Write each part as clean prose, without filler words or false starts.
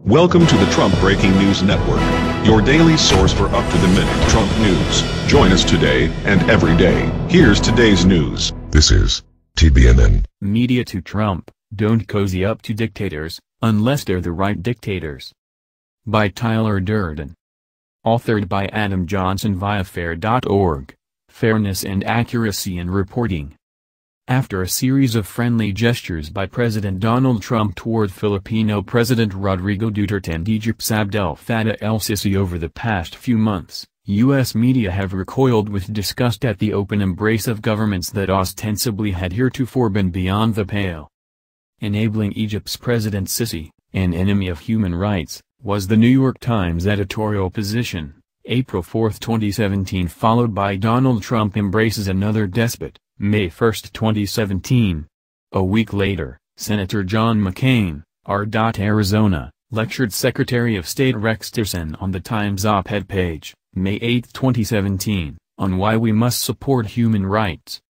Welcome to the Trump Breaking News Network, your daily source for up-to-the-minute Trump news. Join us today and every day. Here's today's news. This is TBNN. Media to Trump, don't cozy up to dictators, unless they're the right dictators. By Tyler Durden. Authored by Adam Johnson via fair.org. Fairness and accuracy in reporting. After a series of friendly gestures by President Donald Trump toward Filipino President Rodrigo Duterte and Egypt's Abdel Fattah el-Sisi over the past few months, U.S. media have recoiled with disgust at the open embrace of governments that ostensibly had heretofore been beyond the pale. Enabling Egypt's President Sisi, an enemy of human rights, was the New York Times editorial position, April 4, 2017, followed by Donald Trump Embraces Another Despot, May 1, 2017. A week later, Senator John McCain, R. Arizona, lectured Secretary of State Rex Tillerson on the Times op-ed page, May 8, 2017, on why we must support human rights.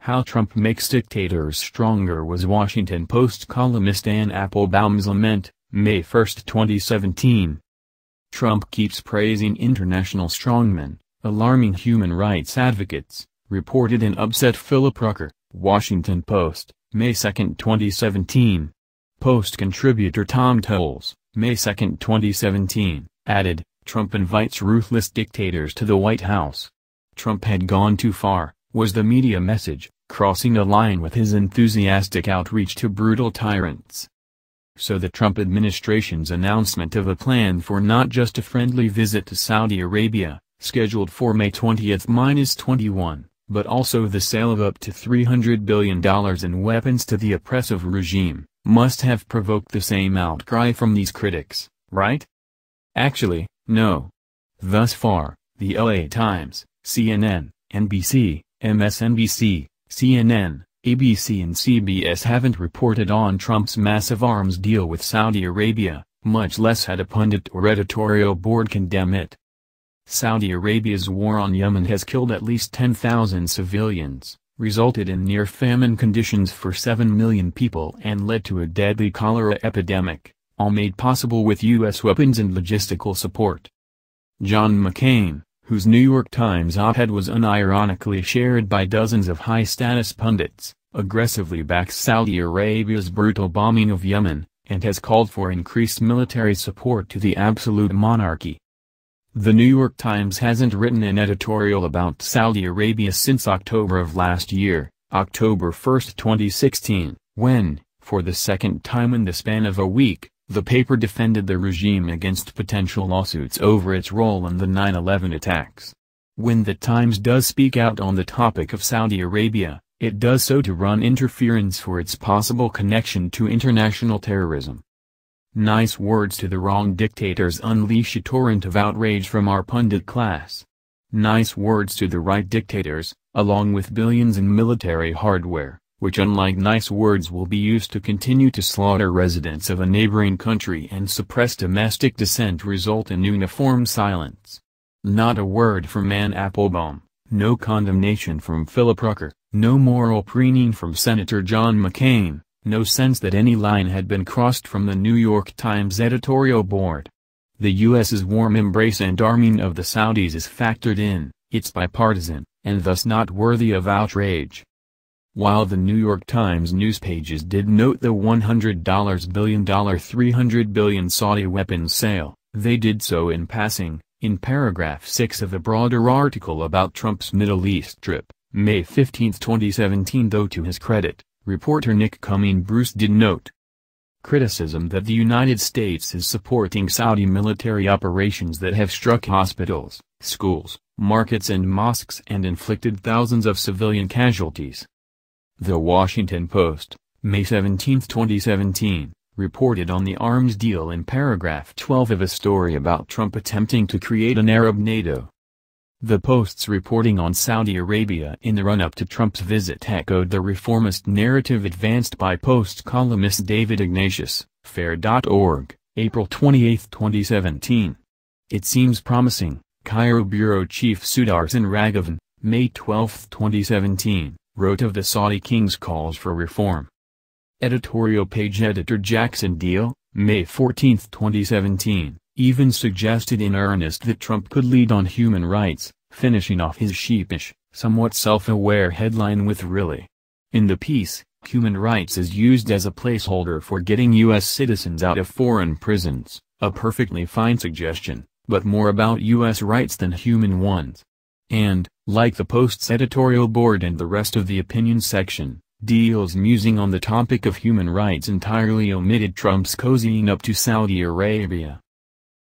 How Trump Makes Dictators Stronger was Washington Post columnist Ann Applebaum's lament, May 1, 2017. Trump keeps praising international strongmen, alarming human rights advocates, reported in upset Philip Rucker, Washington Post, May 2, 2017. Post contributor Tom Tolles, May 2, 2017, added, Trump invites ruthless dictators to the White House. Trump had gone too far, was the media message, crossing a line with his enthusiastic outreach to brutal tyrants. So the Trump administration's announcement of a plan for not just a friendly visit to Saudi Arabia, scheduled for May 20-21, but also the sale of up to $300 billion in weapons to the oppressive regime, must have provoked the same outcry from these critics, right? Actually, no. Thus far, the LA Times, CNN, NBC, MSNBC, CNN, ABC and CBS haven't reported on Trump's massive arms deal with Saudi Arabia, much less had a pundit or editorial board condemn it. Saudi Arabia's war on Yemen has killed at least 10,000 civilians, resulted in near-famine conditions for 7 million people and led to a deadly cholera epidemic, all made possible with U.S. weapons and logistical support. John McCain, whose New York Times op-ed was unironically shared by dozens of high-status pundits, aggressively backs Saudi Arabia's brutal bombing of Yemen, and has called for increased military support to the absolute monarchy. The New York Times hasn't written an editorial about Saudi Arabia since October of last year, October 1, 2016, when, for the second time in the span of a week, the paper defended the regime against potential lawsuits over its role in the 9/11 attacks. When the Times does speak out on the topic of Saudi Arabia, it does so to run interference for its possible connection to international terrorism. Nice words to the wrong dictators unleash a torrent of outrage from our pundit class. Nice words to the right dictators, along with billions in military hardware, which unlike nice words will be used to continue to slaughter residents of a neighboring country and suppress domestic dissent, result in uniform silence. Not a word from Ann Applebaum, no condemnation from Philip Rucker, no moral preening from Senator John McCain. No sense that any line had been crossed from the New York Times editorial board. The U.S.'s warm embrace and arming of the Saudis is factored in, it's bipartisan, and thus not worthy of outrage. While the New York Times news pages did note the $100 billion $300 billion Saudi weapons sale, they did so in passing, in paragraph 6 of a broader article about Trump's Middle East trip, May 15, 2017. Though to his credit, reporter Nick Cumming-Bruce did note criticism that the United States is supporting Saudi military operations that have struck hospitals, schools, markets and mosques and inflicted thousands of civilian casualties. The Washington Post, May 17, 2017, reported on the arms deal in paragraph 12 of a story about Trump attempting to create an Arab NATO. The Post's reporting on Saudi Arabia in the run-up to Trump's visit echoed the reformist narrative advanced by Post columnist David Ignatius, fair.org, April 28, 2017. It seems promising, Cairo Bureau Chief Sudarshan Raghavan, May 12, 2017, wrote of the Saudi king's calls for reform. Editorial page editor Jackson Deal, May 14, 2017, even suggested in earnest that Trump could lead on human rights, finishing off his sheepish, somewhat self-aware headline with "really." In the piece, human rights is used as a placeholder for getting U.S. citizens out of foreign prisons, a perfectly fine suggestion, but more about U.S. rights than human ones. And, like the Post's editorial board and the rest of the opinion section, Deal's musing on the topic of human rights entirely omitted Trump's cozying up to Saudi Arabia.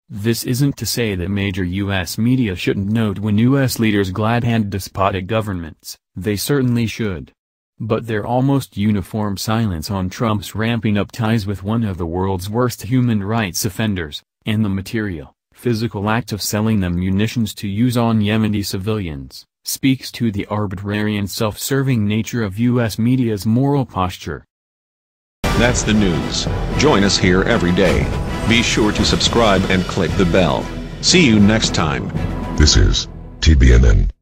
This isn't to say that major U.S. media shouldn't note when U.S. leaders glad-hand despotic governments, they certainly should. But their almost uniform silence on Trump's ramping up ties with one of the world's worst human rights offenders, and the material, physical act of selling them munitions to use on Yemeni civilians, speaks to the arbitrary and self-serving nature of U.S. media's moral posture. That's the news. Join us here every day. Be sure to subscribe and click the bell. See you next time. This is TBNN.